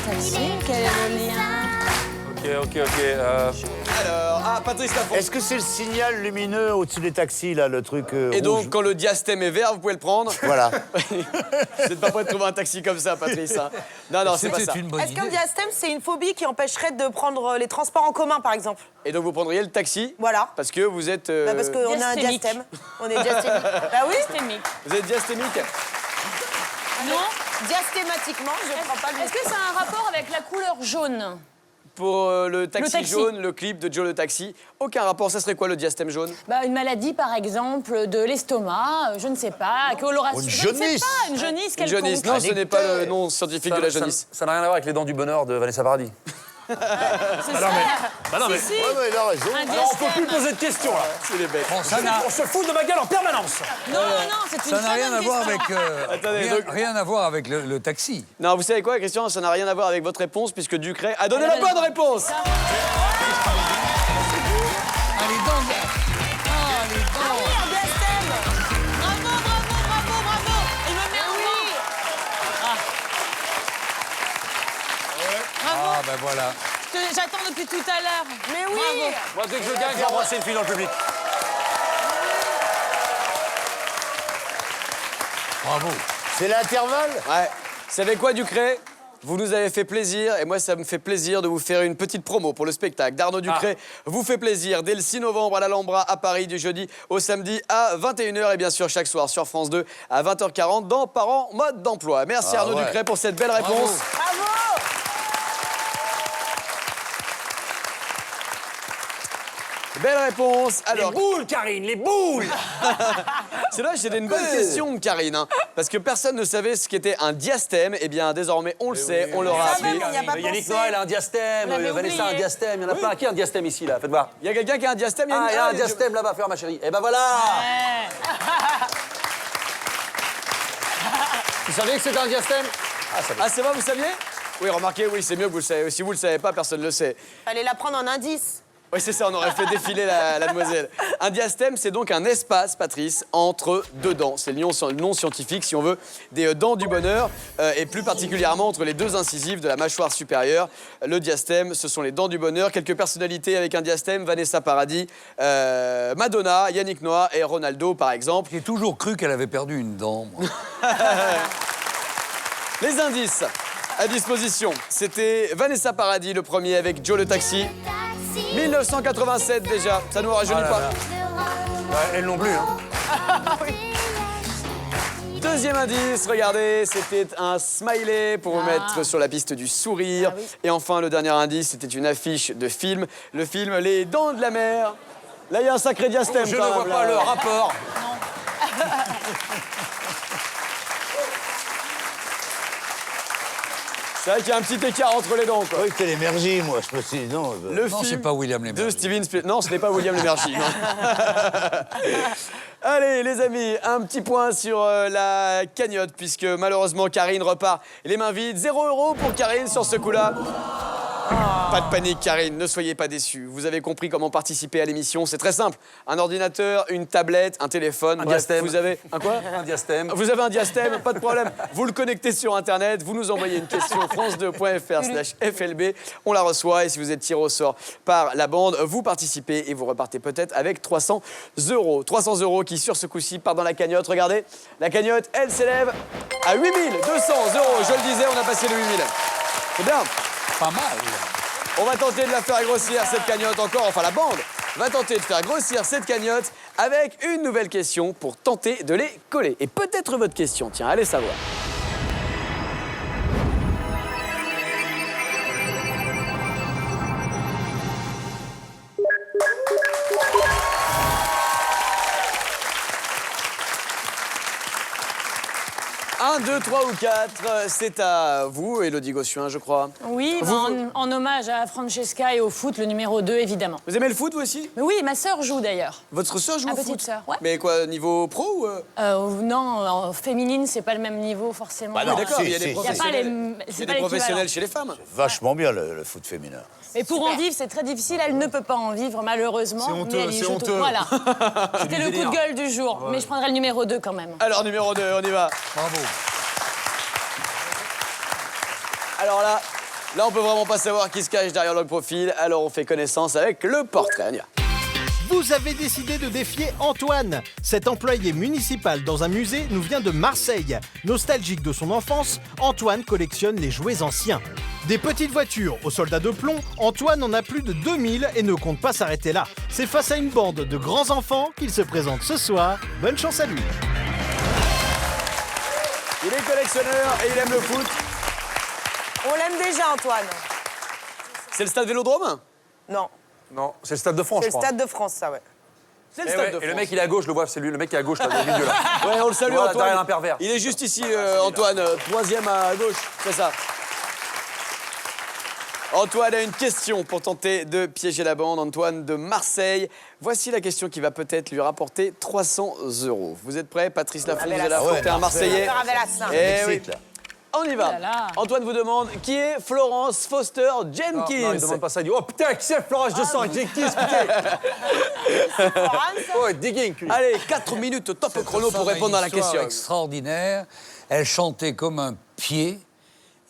Taxi, quel est le lien? Ok. Alors, Patrice Laffont. Est-ce que c'est le signal lumineux au-dessus des taxis, là, le truc Et donc, rouge? quand le diastème est vert, vous pouvez le prendre. Voilà. Vous n'êtes pas prêt de trouver un taxi comme ça, Patrice. Hein. Non, c'est pas ça. une bonne Est-ce qu'un idée. diastème, c'est une phobie qui empêcherait de prendre les transports en commun, par exemple? Et donc, vous prendriez le taxi Voilà. parce que vous êtes... Bah, parce qu'on a un Diastémique. diastème. On est diastémique. Bah oui, Diastémique. Vous êtes diastémique? Non. diastématiquement, je prends pas le Est-ce que ça a un rapport avec la couleur jaune? Pour le taxi taxi. jaune, le clip de Joe le taxi, aucun rapport. Ça serait quoi le diastème jaune? Bah, une maladie, par exemple, de l'estomac, je ne sais pas, coloration. Une Je ne sais jaunisse. pas, une jaunisse Une quelconque. jaunisse. Non, ce n'est pas le nom scientifique de la jaunisse. Ça n'a rien à voir avec les dents du bonheur de Vanessa Paradis. C'est ça. Bah non, mais- Si, si. Ouais, ouais, il a raison. Un Alors, on peut plus diastème. poser de questions, là. C'est les bêtes. Bon, ça n'a On se fout de ma gueule en permanence. Non, c'est une ça n'a très rien bonne à voir question. avec Attendez, donc- rien à voir avec le taxi. Non, vous savez quoi, Christian? Ça n'a rien à voir avec votre réponse puisque Ducret a donné Elle la a bonne raison. réponse. Ah, les dents. Ah, les dents. Un diastème. Bravo. Il me met un oui. Ah, ben voilà. J'attends depuis tout à l'heure. Mais oui. Bravo. Moi, dès que je gagne, je vais embrasser une fille dans le public. Bravo. C'est l'intervalle? Ouais. Vous savez quoi, Ducret? Vous nous avez fait plaisir et moi, ça me fait plaisir de vous faire une petite promo pour le spectacle d'Arnaud Ducré. Vous fait plaisir dès le 6 novembre à l'Alhambra à Paris, du jeudi au samedi à 21h et bien sûr chaque soir sur France 2 à 20h40 dans Parents mode d'emploi. Merci Arnaud Ducré pour cette belle réponse. Bravo. Belle réponse. Alors, Les boules, Karine, les boules. c'est là, c'était une bonne question, Karine. Hein, parce que personne ne savait ce qu'était un diastème. Eh bien, désormais, on le sait, on l'aura Quand appris. même, on n'y a pas Yannick pensé. Noël a un diastème, Vous l'avez Vanessa a un oublié. diastème, il y en a plein. Qui a un diastème ici, là? Faites voir. Il y a quelqu'un qui a un diastème Ah, il y a un je- diastème là-bas, faire ma chérie. Eh ben voilà. Tu savais que c'était un diastème? Ah, c'est vrai, vous saviez? Oui, remarquez, oui, c'est mieux que vous le savez. Si vous le savez pas, personne ne le sait. Fallait la prendre en indice. Oui, c'est ça, on aurait fait défiler la demoiselle. Un diastème, c'est donc un espace, Patrice, entre deux dents. C'est le nom scientifique, si on veut, des dents du bonheur, et plus particulièrement entre les deux incisives de la mâchoire supérieure. Le diastème, ce sont les dents du bonheur. Quelques personnalités avec un diastème, Vanessa Paradis, Madonna, Yannick Noah et Ronaldo, par exemple. J'ai toujours cru qu'elle avait perdu une dent, moi. Les indices à disposition, c'était Vanessa Paradis, le premier avec Joe le Taxi. 1987 déjà, ça nous rajeunit pas. Elle non plus, hein. Deuxième indice, regardez, c'était un smiley pour vous mettre sur la piste du sourire. Et enfin, le dernier indice, c'était une affiche de film. Le film Les Dents de la Mer. Là, il y a un sacré diastème. Je quand ne même, vois pas là. le rapport. C'est vrai qu'il y a un petit écart entre les dents, quoi. Oui, c'était l'émergie, moi. Je me suis dit, non. Le Non, film c'est pas William de Lémergie. Steven Spielberg. Non, ce n'est pas William Lémergie. non. Allez, les amis, un petit point sur la cagnotte, puisque malheureusement, Karine repart les mains vides. 0 € pour Karine sur ce coup-là. Pas de panique, Karine, ne soyez pas déçus. Vous avez compris comment participer à l'émission. C'est très simple. Un ordinateur, une tablette, un téléphone. Un Bref, diastème. vous avez un quoi? Un diastème. Vous avez un diastème, pas de problème. Vous le connectez sur Internet, vous nous envoyez une question france2.fr/FLB. On la reçoit et si vous êtes tiré au sort par la bande, vous participez et vous repartez peut-être avec 300 €. 300 € qui, sur ce coup-ci, partent dans la cagnotte. Regardez, la cagnotte, elle s'élève à 8 200 €. Je le disais, on a passé le 8 000. C'est bien. Pas mal. On va tenter de la faire grossir, cette cagnotte encore. Enfin, la bande va tenter de faire grossir cette cagnotte avec une nouvelle question pour tenter de les coller. Et peut-être votre question, tiens, allez savoir. Un, 2, 3 ou 4, c'est à vous, Élodie Gossuin, je crois. Oui, bah, en hommage à Francesca et au foot, le numéro 2, évidemment. Vous aimez le foot, vous aussi? Mais oui, ma sœur joue d'ailleurs. Votre sœur joue Ma au foot? petite sœur, ouais. Mais quoi, niveau pro ou Non, en féminine, c'est pas le même niveau forcément. Bah non, D'accord, si, il y a des si, Il n'y a pas professionnels. les, Il y a c'est des pas professionnels l'équivalent. chez les femmes. Vachement bien, le foot féminin. Mais pour en vivre, c'est très difficile. Elle ne peut pas en vivre, malheureusement. C'est honteux, mais elle y c'est joue honteux. tout. Voilà. C'était le coup de gueule du jour. Mais je prendrai le numéro 2 quand même. Alors, numéro 2, on y va. Bravo. Alors là, on peut vraiment pas savoir qui se cache derrière le profil. Alors, on fait connaissance avec le portrait. On y va. Vous avez décidé de défier Antoine. Cet employé municipal dans un musée nous vient de Marseille. Nostalgique de son enfance, Antoine collectionne les jouets anciens. Des petites voitures aux soldats de plomb, Antoine en a plus de 2000 et ne compte pas s'arrêter là. C'est face à une bande de grands enfants qu'il se présente ce soir. Bonne chance à lui. Il est collectionneur et il aime le foot. On l'aime déjà, Antoine. C'est le stade Vélodrome? Non, Non, c'est le Stade de France, c'est je le crois. Stade de France, ça, ouais. C'est le Eh stade ouais, de France. et le mec, il est à gauche, je le vois, c'est lui, le mec qui est à gauche, là, dans le milieu, là. Ouais, on le salue, Voilà, Antoine. derrière un pervers. Il est juste ici, Antoine, troisième à gauche, c'est ça. Antoine a une question pour tenter de piéger la bande. Antoine de Marseille. Voici la question qui va peut-être lui rapporter 300 €. Vous êtes prêts? Patrice Lafont, vous allez affronter un Marseillais. Eh oui. On y va. Oh là là. Antoine vous demande qui est Florence Foster Jenkins. Non, il demande pas ça, il dit oh putain, qui c'est Florence de sang Jenkins, putain. Oh, digging. cul. Allez, 4 minutes top chrono pour répondre à la Une histoire question. extraordinaire. Elle chantait comme un pied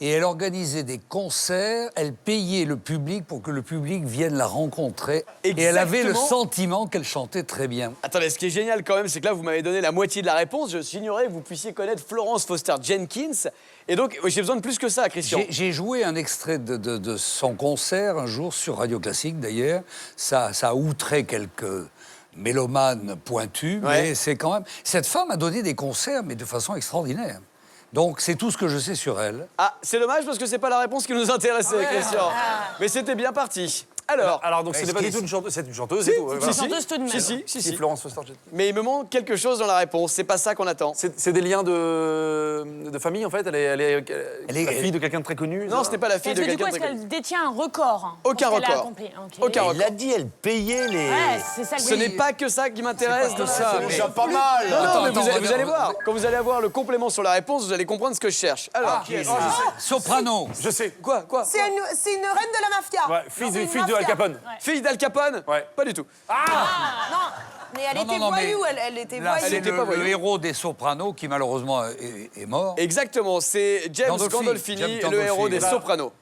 et elle organisait des concerts, elle payait le public pour que le public vienne la rencontrer. Et elle avait le Exactement. sentiment qu'elle chantait très bien. Attendez, ce qui est génial quand même, c'est que là, vous m'avez donné la moitié de la réponse. Je ignorais que vous puissiez connaître Florence Foster Jenkins. Et donc, j'ai besoin de plus que ça, Christian. J'ai joué un extrait de son concert un jour sur Radio Classique, d'ailleurs. Ça a outré quelques mélomanes pointus, Ouais. mais c'est quand même... Cette femme a donné des concerts, mais de façon extraordinaire. Donc, c'est tout ce que je sais sur elle. Ah, c'est dommage parce que c'est pas la réponse qui nous intéressait, Christian. Mais c'était bien parti. Alors, donc ce n'est pas du tout une chanteuse, c'est une chanteuse si, et tout. ouais, si, voilà. si, Chanteuse tout de même. si, Si, si. Florence Foster Jenkins. Mais il me manque quelque chose dans la réponse. C'est pas ça qu'on attend. C'est des liens de famille en fait. Elle est la fille de quelqu'un de très connu. Non, ça ce n'est pas la fille Est-ce de que du coup, quelqu'un est-ce de très qu'elle détient un record Aucun pour ce qu'elle a record. accompli Ok. Aucun Il record. l'a dit, elle payait les... Ouais, c'est ça que Ce n'est pas que ça qui m'intéresse de ça. C'est mais- déjà pas mal. Non, non, mais Attends, vous allez voir. Quand vous allez avoir le complément sur la réponse, vous allez comprendre ce que je cherche. Alors, qui est-ce Soprano. Je sais. Quoi C'est une reine de la mafia. Ouais, fille C'est une de mafia. Al Capone. Fille d'Al Capone Ouais. Pas du tout. Non, mais elle était mais voyou, elle était là, voyou. c'est était pas voyou. le héros des Sopranos qui malheureusement est mort. Exactement, c'est James Gandolfini. Gandolfini, James le Gandolfini. héros des Voilà. Sopranos.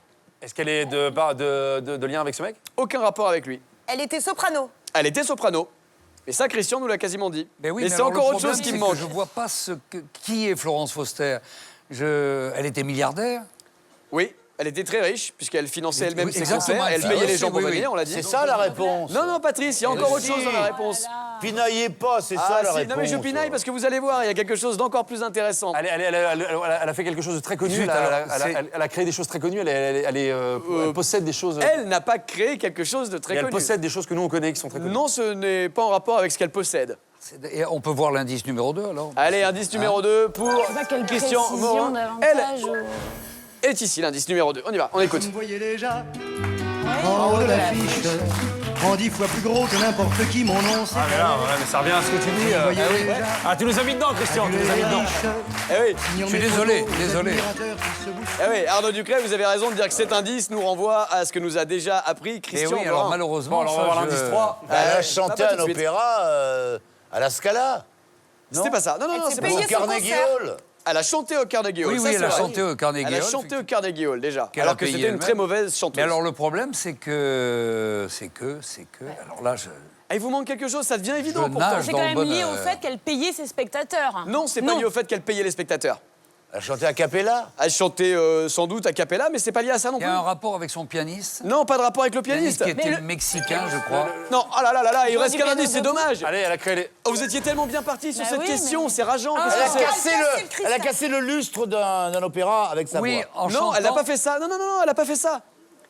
Est-ce qu'elle est de lien avec ce mec? Aucun rapport avec lui. Elle était soprano. Elle était soprano. Et ça, Christian nous l'a quasiment dit. Ben oui, mais mais c'est alors, encore le autre chose problème, qui me c'est que manque. Je vois pas qui est Florence Foster. Elle était milliardaire. Oui, elle était très riche, puisqu'elle finançait elle-même Oui, ses exactement, concerts. Elle elle payait les finançait, gens pour oui, oui. venir, on l'a dit. C'est ça la réponse. Non, non, Patrice, il y a encore autre si. chose dans la réponse. Pinaillez pas, c'est Ah, ça la si, réponse. non, mais je pinaille parce que vous allez voir, il y a quelque chose d'encore plus intéressant. Elle a fait quelque chose de très connu. Zut, alors, Elle a créé des choses très connues. Elle possède des choses. Elle n'a pas créé quelque chose de très Et elle connu. possède des choses que nous on connaît qui sont très connues. Non, ce n'est pas en rapport avec ce qu'elle possède. Et on peut voir l'indice numéro 2 alors. Allez, indice numéro 2 pour C'est pas quelle Christian précision Morin. davantage ou- Elle est ici, l'indice numéro 2. On y va, on écoute. Vous me voyez déjà en haut de l'affiche, en 10 fois plus gros que n'importe qui, mon nom c'est mais ça revient à ce que tu dis. Vous voyez déjà Ah, tu nous as mis dedans, Christian. Tu nous as mis dedans. Eh oui, Je suis désolé, désolé. eh oui, Arnaud Ducret, vous avez raison de dire que cet indice nous renvoie à ce que nous a déjà appris Et Christian oui, alors Morin. malheureusement. Bon, alors on va ça, voir je- l'indice 3. Elle a pas chanté tout un de suite. opéra à la Scala. C'était pas ça. Non, non, non, s'est c'est pas payée ça. Au son Carnegie concert. Hall. Elle a chanté au Carnegie Hall. Oui, ça, oui, c'est elle a vrai. chanté au Carnegie Elle a Hall, chanté au Carnegie Hall déjà, Qu'elle a alors que payé c'était une elle-même. très mauvaise chanteuse. Mais alors le problème, c'est que. Alors là, Ah, il vous manque quelque chose, ça devient évident Je pourtant. nage. C'est Dans quand le même lié au bonheur. fait qu'elle payait ses spectateurs. Non, c'est pas lié au fait qu'elle payait les spectateurs. Elle a chanté a cappella. Elle chantait sans doute a cappella, mais c'est pas lié à ça non il y plus. a un rapport avec son pianiste. Non, pas de rapport avec le pianiste. Qui était mexicain, je crois. Non, oh là là là là, il Joueur reste du qu'un piano indice, c'est debout. dommage. Allez, elle a créé les. Oh, vous étiez tellement bien parti sur Bah cette oui, question, mais- c'est rageant. Ah, qu'est-ce que Elle a c'est cassé cassé le cristal. elle a cassé le lustre d'un opéra avec sa Oui, voix. en Non, chantant. elle n'a pas fait ça. Non, non, non, non, elle n'a pas fait ça.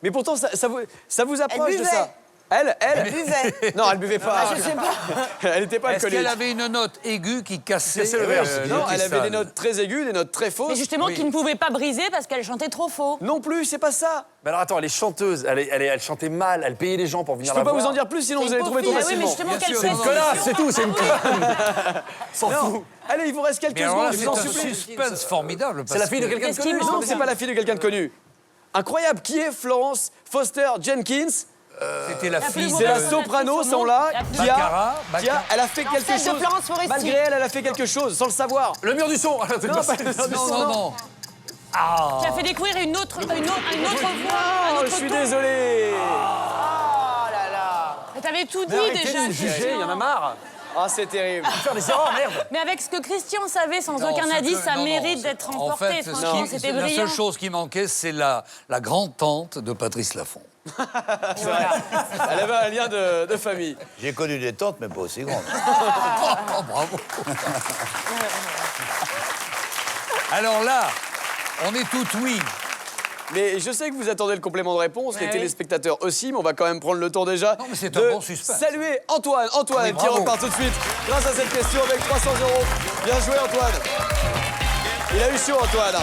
Mais pourtant, ça vous approche de buvait. ça. Elle buvait. Non, elle buvait pas. Je sais pas. Elle n'était pas Est-ce alcoolique. qu'elle avait une note aiguë qui cassait Cassait le verre. Non, elle avait cristal des notes très aiguës, des notes très fausses. Mais justement, Oui. qui ne pouvait pas briser parce qu'elle chantait trop faux. Non plus, c'est pas ça. Mais alors attends, elle est chanteuse. Elle chantait mal. Elle payait les gens pour venir Je peux la pas voir. vous en dire plus, sinon vous allez trouver trop Ah oui, mais facilement. justement, Bien qu'elle sûr, fait. non, non, Connasse, c'est tout. C'est une conne. S'en Non, fout. allez, il vous reste quelques Mais alors là, secondes, je c'est vous en un supplie. suspense formidable. C'est la fille de quelqu'un de Qu'est-ce qui connu. manque Non, c'est pas la fille de quelqu'un de connu. Incroyable, qui est Florence Foster Jenkins? C'était la plus fille mauvaise C'est la de... actrice soprano, au sont monde. là, La plus- qui a, Baccarat, elle a fait quelque L'ancêtre de chose. Florence Foresti. Malgré elle, elle a fait quelque chose, sans le savoir. Le mur du son. Non, pas le mur du Non, son, non, non. Qui a fait découvrir une autre voix, un Oh, autre je suis ton. désolé. Oh là là. Mais t'avais tout dit Arrêtez déjà. de nous juger, Christian. il y en a marre. Ah, c'est terrible. Faire des erreurs, merde. Mais avec ce que Christian savait sans Non, aucun c'est indice, que- ça non, mérite non, d'être c'est- remporté. En fait, Franchement, c'était la brillant. seule chose qui manquait, c'est la grande-tante de Patrice Laffont. Elle avait un lien de famille. J'ai connu des tantes, mais pas aussi grandes. Oh, bravo. Alors là, on est tout oui. Mais je sais que vous attendez le complément de réponse, les oui. téléspectateurs aussi, mais on va quand même prendre le temps déjà Non, mais c'est de un bon suspense. saluer Antoine. Antoine, Oui, qui bravo. repart tout de suite grâce à cette question avec 300 €. Bien joué, Antoine. Il a eu chaud, Antoine.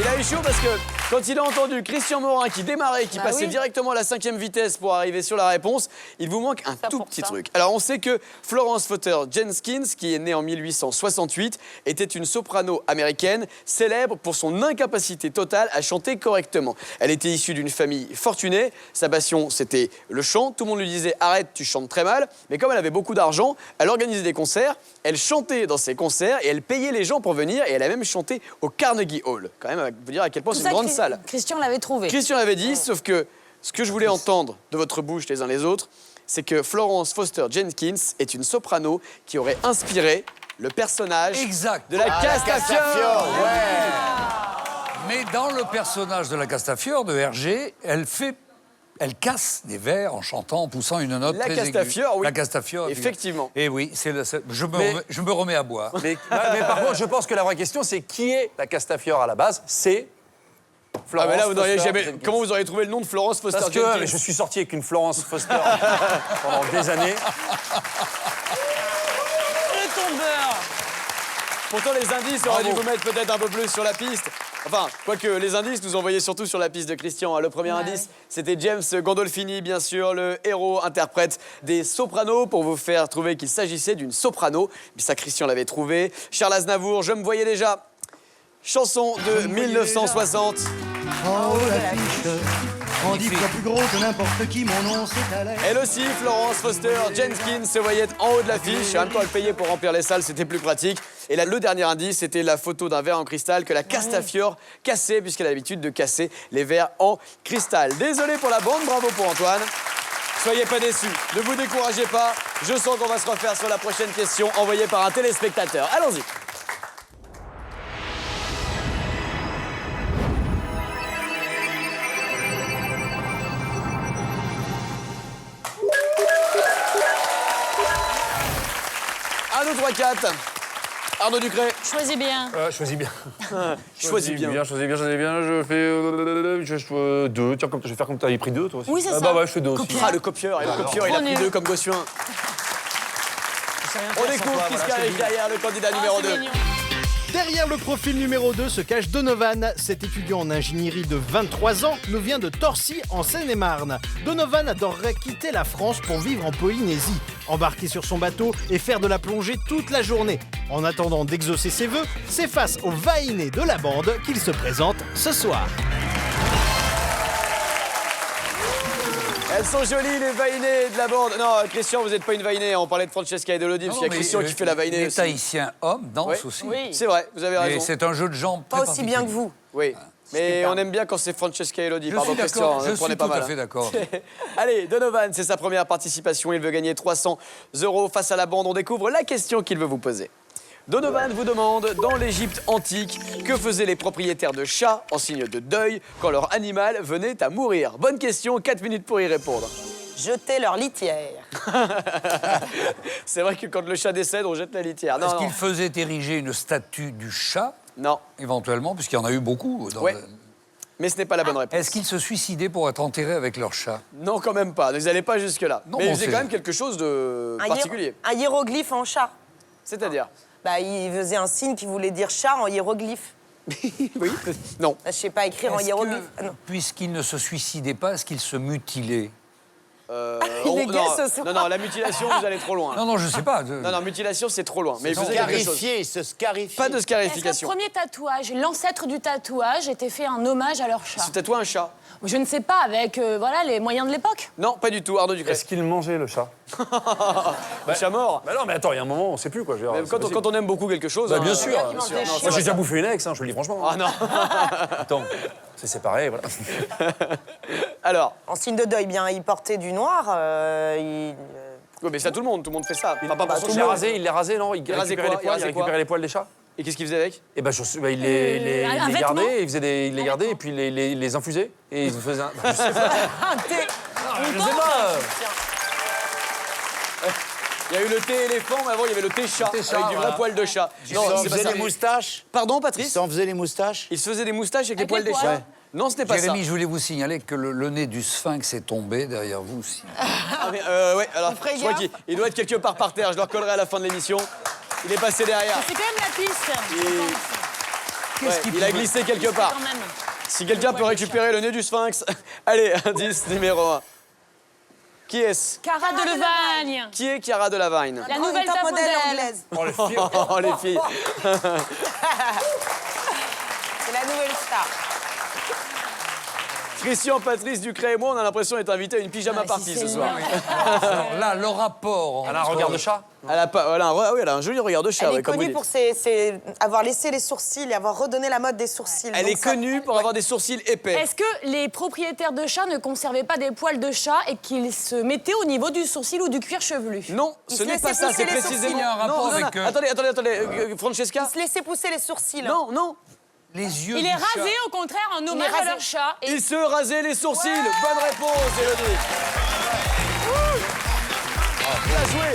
Il a eu chaud parce que Quand il a entendu Christian Morin qui démarrait, qui passait directement à la 5e vitesse pour arriver sur la réponse, il vous manque un tout petit truc. Alors on sait que Florence Foster Jenkins, qui est née en 1868, était une soprano américaine célèbre pour son incapacité totale à chanter correctement. Elle était issue d'une famille fortunée, sa passion c'était le chant, tout le monde lui disait « arrête, tu chantes très mal », mais comme elle avait beaucoup d'argent, elle organisait des concerts, elle chantait dans ses concerts et elle payait les gens pour venir et elle a même chanté au Carnegie Hall. Quand même, vous dire à quel point c'est une grande salle. Christian l'avait trouvé. Christian l'avait dit, sauf que ce que je voulais entendre de votre bouche les uns les autres, c'est que Florence Foster Jenkins est une soprano qui aurait inspiré le personnage Exact. de la Castafiore. Mais dans le personnage de la Castafiore de Hergé, elle casse des vers en chantant, en poussant une note La très Castafiore, aiguë. oui. La Castafiore, Effectivement. Et oui, je me remets à boire. Mais par contre, je pense que la vraie question, c'est qui est la Castafiore à la base? C'est Florence Ah mais là, vous n'auriez Foster jamais... Jenkins. Comment vous auriez trouvé le nom de Florence Foster Parce Jenkins que je suis sorti avec une Florence Foster pendant des années. Le tombeur. Pourtant, les indices auraient dû vous mettre peut-être un peu plus sur la piste. Enfin, quoique les indices nous envoyaient surtout sur la piste de Christian. Le premier indice, c'était James Gandolfini, bien sûr, le héros interprète des Sopranos, pour vous faire trouver qu'il s'agissait d'une soprano. Mais ça, Christian l'avait trouvé. Charles Aznavour, Je me voyais déjà. Chanson de 1960. En haut l'affiche, en 10 fois plus gros que n'importe qui, mon nom c'est Alex. Elle aussi, Florence Foster Jenkins se voyait en haut de l'affiche. En même temps, elle payait pour remplir les salles, c'était plus pratique. Et là, le dernier indice, c'était la photo d'un verre en cristal que la Castafiore cassait, puisqu'elle a l'habitude de casser les verres en cristal. Désolé pour la bande, bravo pour Antoine. Soyez pas déçus, ne vous découragez pas. Je sens qu'on va se refaire sur la prochaine question envoyée par un téléspectateur. Allons-y. Arnaud 3-4. Arnaud Ducré. Choisis bien. Choisis bien. Choisis bien. Choisis bien. Je fais 2. Tiens, je vais faire comme tu avais pris 2, toi aussi. Oui, c'est ça. Bah ouais, je fais 2 aussi. Ah, le copieur. Et le copieur, il a pris 2 comme Gossuin. On découvre qui se cache derrière le candidat numéro 2. Derrière le profil numéro 2 se cache Donovan. Cet étudiant en ingénierie de 23 ans nous vient de Torcy, en Seine-et-Marne. Donovan adorerait quitter la France pour vivre en Polynésie, embarquer sur son bateau et faire de la plongée toute la journée. En attendant d'exaucer ses vœux, c'est face aux vainés de la bande qu'il se présente ce soir. Elles sont jolies, les vainés de la bande. Non, Christian, vous n'êtes pas une vainée. On parlait de Francesca et d'Elodie, parce qu'il y a Christian qui fait la vainée Les aussi. Tahitiens hommes dansent aussi. Oui. C'est vrai, vous avez Et raison. c'est un jeu de jambes Pas très aussi bien que vous. Oui. Mais on aime bien quand c'est Francesca et Elodie. Je Pardon, suis Christian, d'accord, ne je prenez suis pas tout mal. à fait d'accord. Allez, Donovan, c'est sa première participation. Il veut gagner 300 € face à la bande. On découvre la question qu'il veut vous poser. Donovan vous demande, dans l'Égypte antique, que faisaient les propriétaires de chats en signe de deuil quand leur animal venait à mourir? Bonne question, 4 minutes pour y répondre. Jeter leur litière. C'est vrai que quand le chat décède, on jette la litière. Est-ce Non, qu'il non. faisait ériger une statue du chat, Non, éventuellement, puisqu'il y en a eu beaucoup dans Ouais. mais ce n'est pas la bonne réponse. Est-ce qu'ils se suicidaient pour être enterrés avec leur chat? Non, quand même pas. Ne allez pas jusque-là. Non, Mais bon, c'est c'est- quand même quelque chose de particulier. Un hiéroglyphe en chat. C'est-à-dire Bah, il faisait un signe qui voulait dire chat en hiéroglyphe. Oui. Non. Bah, je sais pas écrire en Est-ce hiéroglyphe. que, Ah, non. puisqu'ils ne se suicidaient pas, est-ce qu'ils se mutilaient? Il est gay non, ce soir. non, la mutilation, vous allez trop loin. Non, non, je sais pas. Non, mutilation, c'est trop loin. Mais vous avez quelque chose. Scarifié, se scarifie. Pas de Est-ce que le scarification. premier tatouage, l'ancêtre du tatouage, était fait en hommage à leur chat? Tu tatoues un chat? Je ne sais pas, avec voilà, les moyens de l'époque. Non, pas du tout. Arnaud Ducré. Est-ce qu'il mangeait le chat? Le chat mort. Bah non, mais attends, il y a un moment, on sait plus quoi. Je veux dire, Mais c'est quand possible. on aime beaucoup quelque chose. Bah, hein, bien sûr. qui mange des Non, chiens. Moi, j'ai déjà bouffé une ex, hein, je le dis franchement. Ah non. Attends, c'est séparé, voilà. Alors, En signe de deuil, bien, il portait du noir. oui, mais ça, tout le monde fait ça. Enfin, pas pour son Il chat. l'a rasé, il l'a rasé, non? Il rasé récupérait quoi les poils, Il rasait il récupérait quoi les poils des chats. Et qu'est-ce qu'il faisait avec? Et ben, il les un vêtement. gardait, il les gardait et puis il les infusait. Et il faisait un. Je sais pas. Je sais pas. Il y a eu le thé éléphant, mais avant, il y avait le thé chat, thé chat, avec du vrai voilà. poil de chat. Il s'en c'est pas faisait ça. les moustaches. Pardon, Il Patrice? s'en faisait les moustaches. Il se faisait des moustaches avec les Avec poils les des poils. chats. Non, ce n'est pas Jérémy, ça. je voulais vous signaler que le nez du sphinx est tombé derrière vous aussi. Ah, mais, ouais, alors, ferez je crois gaffe. qu'il doit être quelque part par terre. Je le recollerai à la fin de l'émission. Il est passé derrière. C'est quand même la piste. Ouais, il a glissé quelque part. Quand même. Si quelqu'un peut récupérer le nez du sphinx. Allez, indice numéro 1. Qui est-ce? Cara Delevingne. Qui est Chiara Delevingne? La nouvelle top modèle anglaise. Oh, les filles. Oh, les filles. C'est la nouvelle star. Christian, Patrice, Ducret et moi, on a l'impression d'être invités à une pyjama party ce soir. Alors là, le rapport. Elle a un regard de chat. Elle a un joli regard de chat. Elle ouais, est comme vous connue dites. pour avoir laissé les sourcils et avoir redonné la mode des sourcils. Elle Donc est connue pour avoir des sourcils épais. Est-ce que les propriétaires de chats ne conservaient pas des poils de chat et qu'ils se mettaient au niveau du sourcil ou du cuir chevelu? Non, Il ce se n'est pas laissait ça, pousser c'est les précisément... sourcils. Il y a un rapport Non, non, avec, non, attendez, Francesca. Ils se laissaient pousser les sourcils. Non, non. Les yeux Il du est chat. rasé au contraire en hommage à leur chat. Et Il se rasait les sourcils. Bonne réponse, Élodie. Bien joué.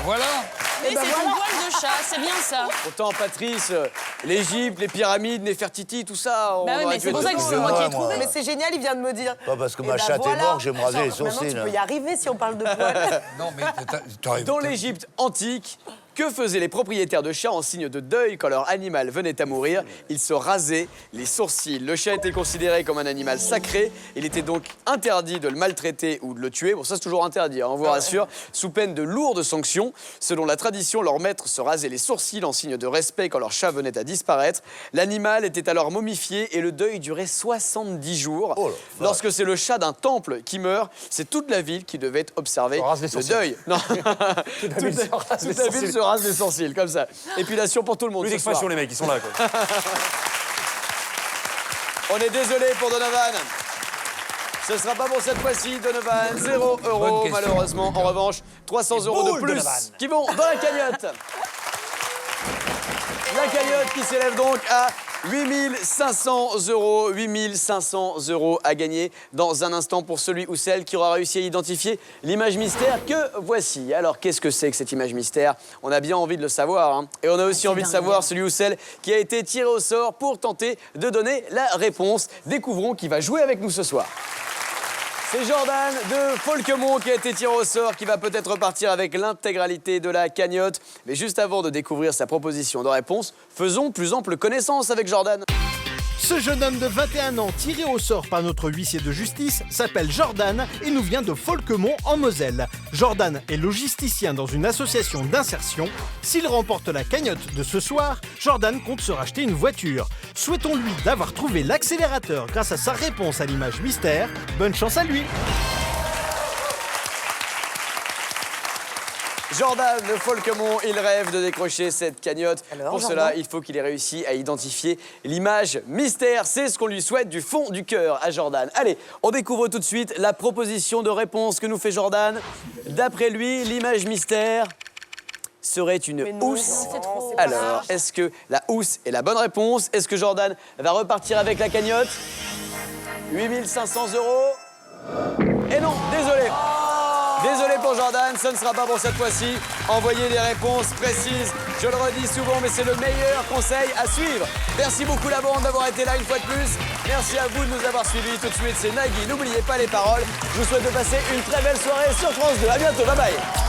Voilà. c'est son poil de chat, c'est bien ça. Pourtant, Patrice, l'Égypte, les pyramides, Néfertiti, tout ça... Bah oui, mais c'est pour ça que c'est moi qui ai trouvé. Mais c'est génial, il vient de me dire. Pas parce que Eh ma ben chatte est voilà. morte, je vais me raser les Maintenant, sourcils. tu peux y arriver si on parle de poils. Non, mais tu arrives. Dans l'Égypte antique, que faisaient les propriétaires de chats en signe de deuil quand leur animal venait à mourir? Ils se rasaient les sourcils. Le chat était considéré comme un animal sacré. Il était donc interdit de le maltraiter ou de le tuer. Bon, ça, c'est toujours interdit, hein, on vous rassure. Sous peine de lourdes sanctions. Selon la tradition, leurs maîtres se rasaient les sourcils en signe de respect quand leur chat venait à disparaître. L'animal était alors momifié et le deuil durait 70 jours. Oh là, Lorsque c'est le chat d'un temple qui meurt, c'est toute la ville qui devait observer On rase les le sourcils. deuil. Non. Toute la ville se rase les sourcils, comme ça. Épilation pour tout le monde. Plus ce soir. d'expression, les mecs, ils sont là, quoi. On est désolé pour Donovan. Ce sera pas pour cette fois-ci, Donovan. 0 Bonne € question. malheureusement. En revanche, 300 € de boules, plus Donovan. qui vont dans la cagnotte. La cagnotte qui s'élève donc à 8500 €. 8500 € à gagner dans un instant pour celui ou celle qui aura réussi à identifier l'image mystère que voici. Alors, qu'est-ce que c'est que cette image mystère? On a bien envie de le savoir. Hein. Et on a aussi envie de savoir celui ou celle qui a été tiré au sort pour tenter de donner la réponse. Découvrons qui va jouer avec nous ce soir. C'est Jordan de Folquemont qui a été tiré au sort, qui va peut-être repartir avec l'intégralité de la cagnotte. Mais juste avant de découvrir sa proposition de réponse, faisons plus ample connaissance avec Jordan. Ce jeune homme de 21 ans tiré au sort par notre huissier de justice s'appelle Jordan et nous vient de Folquemont en Moselle. Jordan est logisticien dans une association d'insertion. S'il remporte la cagnotte de ce soir, Jordan compte se racheter une voiture. Souhaitons-lui d'avoir trouvé l'accélérateur grâce à sa réponse à l'image mystère. Bonne chance à lui. Jordan de Folquemont, il rêve de décrocher cette cagnotte. Alors, Pour Jordan cela, il faut qu'il ait réussi à identifier l'image mystère. C'est ce qu'on lui souhaite du fond du cœur à Jordan. Allez, on découvre tout de suite la proposition de réponse que nous fait Jordan. D'après lui, l'image mystère serait une housse. Alors, est-ce que la housse est la bonne réponse? Est-ce que Jordan va repartir avec la cagnotte? 8500 €. Et non, désolé. Désolé pour Jordan, ce ne sera pas pour cette fois-ci. Envoyez des réponses précises. Je le redis souvent, mais c'est le meilleur conseil à suivre. Merci beaucoup la bande d'avoir été là une fois de plus. Merci à vous de nous avoir suivis. Tout de suite, c'est Nagui. N'oubliez pas les paroles. Je vous souhaite de passer une très belle soirée sur France 2. À bientôt, bye bye.